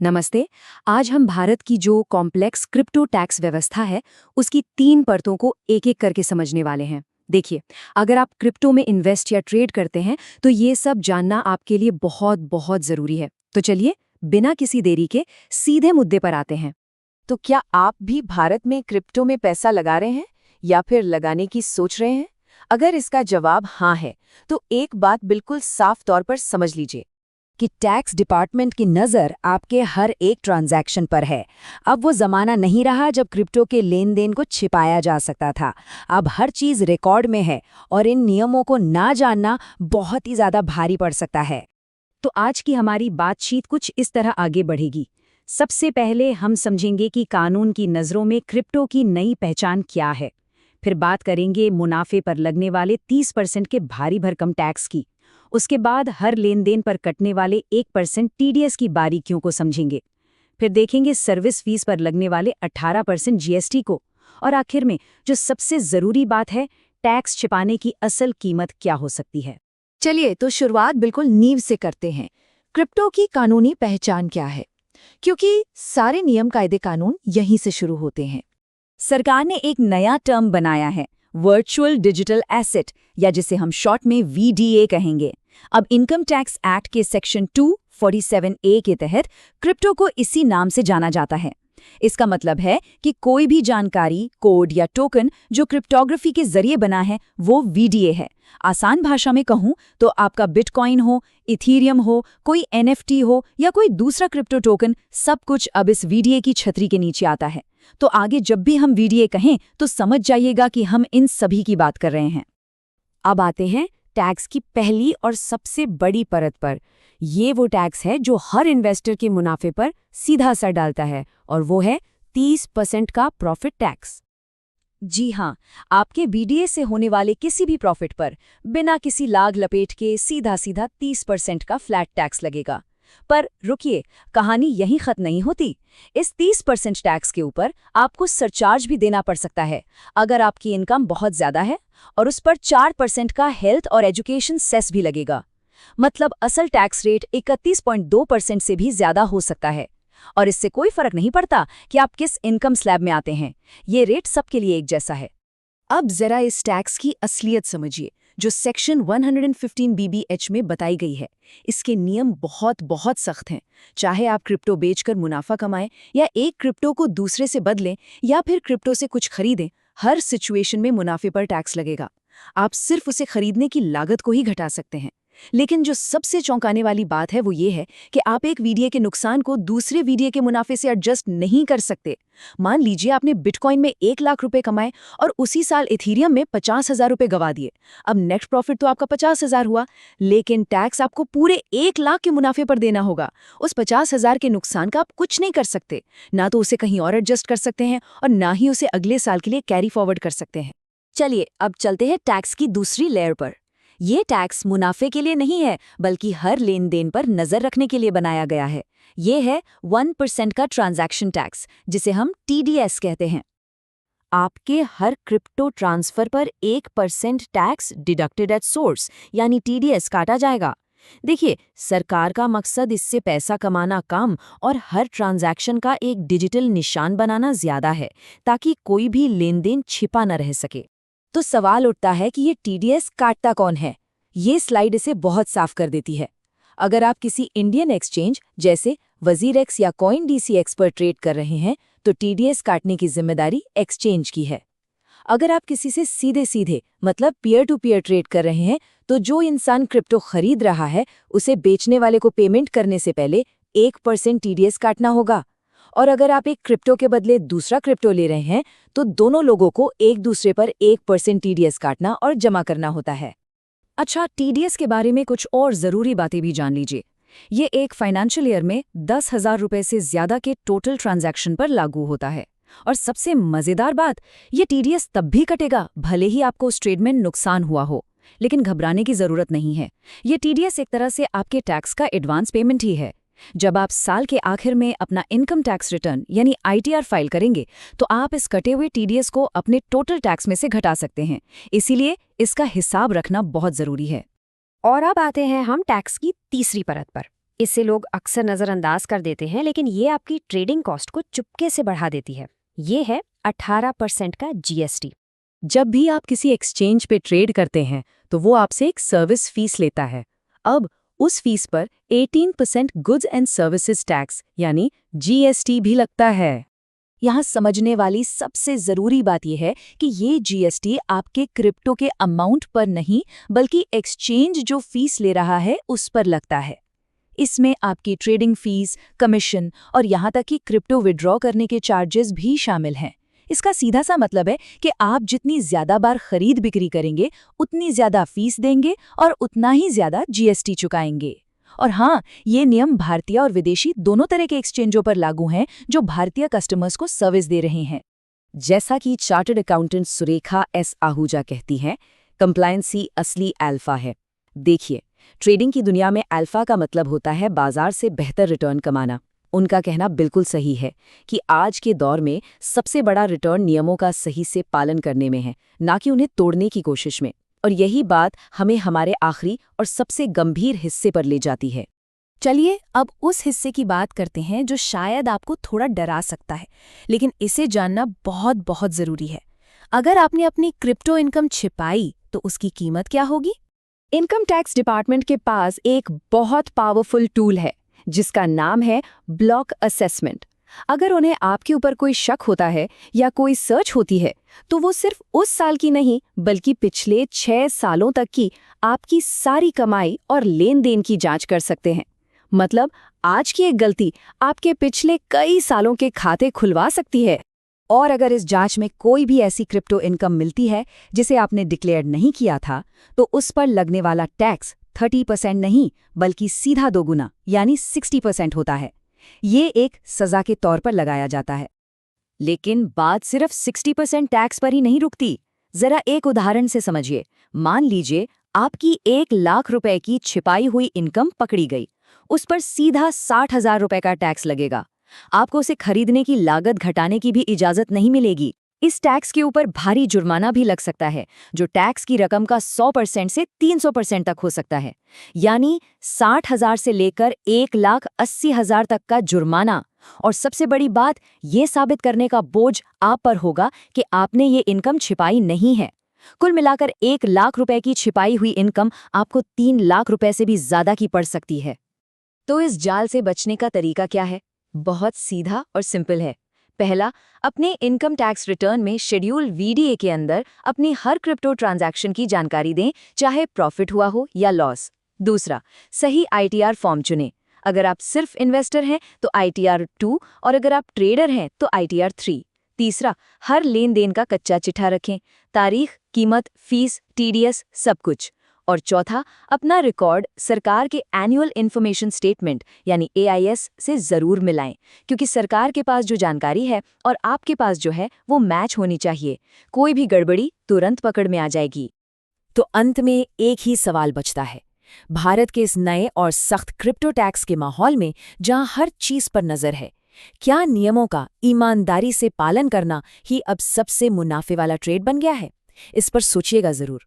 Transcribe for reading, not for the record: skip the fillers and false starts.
नमस्ते। आज हम भारत की जो कॉम्प्लेक्स क्रिप्टो टैक्स व्यवस्था है, उसकी 3 परतों को एक-एक करके समझने वाले हैं। देखिए, अगर आप क्रिप्टो में इन्वेस्ट या ट्रेड करते हैं, तो ये सब जानना आपके लिए बहुत बहुत ज़रूरी है। तो चलिए, बिना किसी देरी के सीधे मुद्दे पर आते हैं। तो क्या आप भी भारत में क्रिप्टो में पैसा लगा रहे हैं या फिर लगाने की सोच रहे हैं? अगर इसका जवाब हाँ है, तो एक बात बिल्कुल साफ तौर पर समझ लीजिए कि टैक्स डिपार्टमेंट की नज़र आपके हर एक ट्रांजैक्शन पर है। अब वो ज़माना नहीं रहा जब क्रिप्टो के लेन देन को छिपाया जा सकता था। अब हर चीज़ रिकॉर्ड में है और इन नियमों को ना जानना बहुत ही ज़्यादा भारी पड़ सकता है। तो आज की हमारी बातचीत कुछ इस तरह आगे बढ़ेगी। सबसे पहले हम समझेंगे कि कानून की नज़रों में क्रिप्टो की नई पहचान क्या है। फिर बात करेंगे मुनाफे पर लगने वाले 30% के भारी भरकम टैक्स की। उसके बाद हर लेन देन पर कटने वाले 1% टीडीएस की बारीकियों को समझेंगे। फिर देखेंगे सर्विस फीस पर लगने वाले 18% जीएसटी को। और आखिर में जो सबसे ज़रूरी बात है, टैक्स छिपाने की असल कीमत क्या हो सकती है। चलिए तो शुरुआत बिल्कुल नींव से करते हैं। क्रिप्टो की कानूनी पहचान क्या है? क्योंकि सारे नियम कायदे कानून यहीं से शुरू होते हैं। सरकार ने एक नया टर्म बनाया है, वर्चुअल डिजिटल एसेट, या जिसे हम शॉर्ट में वीडीए कहेंगे। अब इनकम टैक्स एक्ट के सेक्शन 247A के तहत क्रिप्टो को इसी नाम से जाना जाता है। इसका मतलब है कि कोई भी जानकारी, कोड या टोकन जो क्रिप्टोग्राफी के जरिए बना है, वो वीडीए है। आसान भाषा में कहूं तो आपका बिटकॉइन हो, इथीरियम हो, कोई एनएफटी हो या कोई दूसरा क्रिप्टो टोकन, सब कुछ अब इस वीडीए की छतरी के नीचे आता है। तो आगे जब भी हम वीडीए कहें तो समझ जाइएगा कि हम इन सभी की बात कर रहे हैं। अब आते हैं टैक्स की पहली और सबसे बड़ी परत पर। ये वो टैक्स है जो हर इन्वेस्टर के मुनाफे पर सीधा असर डालता है, और वो है 30% का प्रॉफिट टैक्स। जी हाँ, आपके बीडीए से होने वाले किसी भी प्रॉफिट पर बिना किसी लाग लपेट के सीधा सीधा 30% का फ्लैट टैक्स लगेगा। पर रुकिए, कहानी यहीं खत्म नहीं होती। इस 30% टैक्स के ऊपर आपको सरचार्ज भी देना पड़ सकता है अगर आपकी इनकम बहुत ज्यादा है, और उस पर 4% का हेल्थ और एजुकेशन सेस भी लगेगा। मतलब असल टैक्स रेट 31.2% से भी ज्यादा हो सकता है। और इससे कोई फर्क नहीं पड़ता कि आप किस इनकम स्लैब में आते हैं, ये रेट सबके लिए एक जैसा है। अब जरा इस टैक्स की असलियत समझिए, जो सेक्शन 115 BBH में बताई गई है। इसके नियम बहुत बहुत सख्त हैं। चाहे आप क्रिप्टो बेचकर मुनाफा कमाएं, या एक क्रिप्टो को दूसरे से बदलें, या फिर क्रिप्टो से कुछ खरीदें, हर सिचुएशन में मुनाफे पर टैक्स लगेगा। आप सिर्फ उसे खरीदने की लागत को ही घटा सकते हैं। लेकिन जो सबसे चौंकाने वाली बात है वो ये है कि आप एक वीडीए के नुकसान को दूसरे वीडीए के मुनाफे से एडजस्ट नहीं कर सकते। मान लीजिए आपने बिटकॉइन में 1 लाख रुपए कमाए और उसी साल इथीरियम में 50,000 रुपए गवा दिए। अब नेट प्रॉफिट तो आपका 50,000 हुआ, लेकिन टैक्स आपको पूरे 1 लाख के मुनाफे पर देना होगा। उस 50,000 के नुकसान का आप कुछ नहीं कर सकते, ना तो उसे कहीं और एडजस्ट कर सकते हैं और ना ही उसे अगले साल के लिए कैरी फॉरवर्ड कर सकते हैं। चलिए अब चलते हैं टैक्स की दूसरी लेयर पर। ये टैक्स मुनाफे के लिए नहीं है, बल्कि हर लेन देन पर नजर रखने के लिए बनाया गया है। ये है 1% का ट्रांजैक्शन टैक्स, जिसे हम टीडीएस कहते हैं। आपके हर क्रिप्टो ट्रांसफर पर 1% टैक्स डिडक्टेड एट सोर्स, यानी टीडीएस काटा जाएगा। देखिए, सरकार का मकसद इससे पैसा कमाना कम और हर ट्रांजैक्शन का एक डिजिटल निशान बनाना ज्यादा है, ताकि कोई भी लेन देन छिपा न रह सके। तो सवाल उठता है कि ये टीडीएस काटता कौन है? ये स्लाइड इसे बहुत साफ कर देती है। अगर आप किसी इंडियन एक्सचेंज जैसे वजीरेक्स या कॉइनडीसीएक्स पर ट्रेड कर रहे हैं, तो टीडीएस काटने की जिम्मेदारी एक्सचेंज की है। अगर आप किसी से सीधे सीधे मतलब पीयर टू पीयर ट्रेड कर रहे हैं, तो जो इंसान क्रिप्टो खरीद रहा है, उसे बेचने वाले को पेमेंट करने से पहले 1% टीडीएस काटना होगा। और अगर आप एक क्रिप्टो के बदले दूसरा क्रिप्टो ले रहे हैं, तो दोनों लोगों को एक दूसरे पर 1% टीडीएस काटना और जमा करना होता है। अच्छा, टीडीएस के बारे में कुछ और ज़रूरी बातें भी जान लीजिए। ये एक फाइनेंशियल ईयर में 10,000 रुपये से ज़्यादा के टोटल ट्रांजैक्शन पर लागू होता है। और सबसे मज़ेदार बात, ये टीडीएस तब भी कटेगा भले ही आपको उस ट्रेड में नुकसान हुआ हो। लेकिन घबराने की ज़रूरत नहीं है। ये टीडीएस एक तरह से आपके टैक्स का एडवांस पेमेंट ही है। जब आप साल के आखिर में अपना इनकम टैक्स रिटर्न यानी आईटीआर फाइल करेंगे, तो आप इस कटे हुए टीडीएस को अपने टोटल टैक्स में से घटा सकते हैं। इसीलिए इसका हिसाब रखना बहुत ज़रूरी है। और अब आते हैं हम टैक्स की तीसरी परत पर। इसे लोग अक्सर नज़रअंदाज कर देते हैं, लेकिन ये आपकी ट्रेडिंग कॉस्ट को चुपके से बढ़ा देती है। ये है 18% का GST। जब भी आप किसी एक्सचेंज पे ट्रेड करते हैं तो वो आपसे एक सर्विस फीस लेता है। अब उस फीस पर 18% गुड्स एंड सर्विसेज टैक्स यानी GST भी लगता है। यहाँ समझने वाली सबसे ज़रूरी बात यह है कि ये GST आपके क्रिप्टो के अमाउंट पर नहीं बल्कि एक्सचेंज जो फीस ले रहा है उस पर लगता है। इसमें आपकी ट्रेडिंग फीस, कमीशन और यहाँ तक कि क्रिप्टो विड्रॉ करने के चार्जेस भी शामिल हैं। इसका सीधा सा मतलब है कि आप जितनी ज़्यादा बार खरीद बिक्री करेंगे उतनी ज़्यादा फीस देंगे और उतना ही ज़्यादा GST चुकाएंगे। और हाँ, ये नियम भारतीय और विदेशी दोनों तरह के एक्सचेंजों पर लागू हैं जो भारतीय कस्टमर्स को सर्विस दे रहे हैं। जैसा कि chartered accountant Surekha S Ahuja कहती हैं, कंप्लायंसी असली अल्फा है। देखिए, ट्रेडिंग की दुनिया में अल्फा का मतलब होता है बाजार से बेहतर रिटर्न कमाना। उनका कहना बिल्कुल सही है कि आज के दौर में सबसे बड़ा रिटर्न नियमों का सही से पालन करने में है, ना कि उन्हें तोड़ने की कोशिश में। और यही बात हमें हमारे आखिरी और सबसे गंभीर हिस्से पर ले जाती है। चलिए अब उस हिस्से की बात करते हैं जो शायद आपको थोड़ा डरा सकता है, लेकिन इसे जानना बहुत बहुत ज़रूरी है। अगर आपने अपनी क्रिप्टो इनकम छिपाई तो उसकी कीमत क्या होगी? इनकम टैक्स डिपार्टमेंट के पास एक बहुत पावरफुल टूल है जिसका नाम है ब्लॉक असेसमेंट। अगर उन्हें आपके ऊपर कोई शक होता है या कोई सर्च होती है तो वो सिर्फ उस साल की नहीं बल्कि पिछले 6 सालों तक की आपकी सारी कमाई और लेन देन की जांच कर सकते हैं। मतलब आज की एक गलती आपके पिछले कई सालों के खाते खुलवा सकती है। और अगर इस जांच में कोई भी ऐसी क्रिप्टो इनकम मिलती है जिसे आपने डिक्लेयर नहीं किया था तो उस पर लगने वाला टैक्स 30% नहीं बल्कि सीधा दोगुना यानी 60% होता है। ये एक सजा के तौर पर लगाया जाता है। लेकिन बात सिर्फ 60% टैक्स पर ही नहीं रुकती। जरा एक उदाहरण से समझिए। मान लीजिए आपकी 1 लाख रुपए की छिपाई हुई इनकम पकड़ी गई। उस पर सीधा 60,000 रुपए का टैक्स लगेगा। आपको उसे खरीदने की लागत घटाने की भी इजाजत नहीं मिलेगी। इस टैक्स के ऊपर भारी जुर्माना भी लग सकता है जो टैक्स की रकम का 100% से 300% तक हो सकता है। यानी 60,000 से लेकर 1,80,000 तक का जुर्माना। और सबसे बड़ी बात, ये साबित करने का बोझ आप पर होगा कि आपने ये इनकम छिपाई नहीं है। कुल मिलाकर 1 लाख रुपए की छिपाई हुई इनकम आपको 3 लाख रुपए से भी ज्यादा की पड़ सकती है। तो इस जाल से बचने का तरीका क्या है? बहुत सीधा और सिंपल है। पहला, अपने इनकम टैक्स रिटर्न में शेड्यूल VDA के अंदर अपनी हर क्रिप्टो ट्रांजैक्शन की जानकारी दें, चाहे प्रॉफिट हुआ हो या लॉस। दूसरा, सही ITR फॉर्म चुनें। अगर आप सिर्फ इन्वेस्टर हैं तो ITR 2 और अगर आप ट्रेडर हैं तो ITR 3। तीसरा, हर लेन देन का कच्चा चिट्ठा रखें, तारीख, कीमत, फीस, TDS सब कुछ। और चौथा, अपना रिकॉर्ड सरकार के एनुअल इन्फॉर्मेशन स्टेटमेंट यानी AIS से ज़रूर मिलाएं, क्योंकि सरकार के पास जो जानकारी है और आपके पास जो है वो मैच होनी चाहिए। कोई भी गड़बड़ी तुरंत पकड़ में आ जाएगी। तो अंत में एक ही सवाल बचता है। भारत के इस नए और सख्त क्रिप्टो टैक्स के माहौल में जहां हर चीज पर नजर है, क्या नियमों का ईमानदारी से पालन करना ही अब सबसे मुनाफे वाला ट्रेड बन गया है? इस पर सोचिएगा जरूर।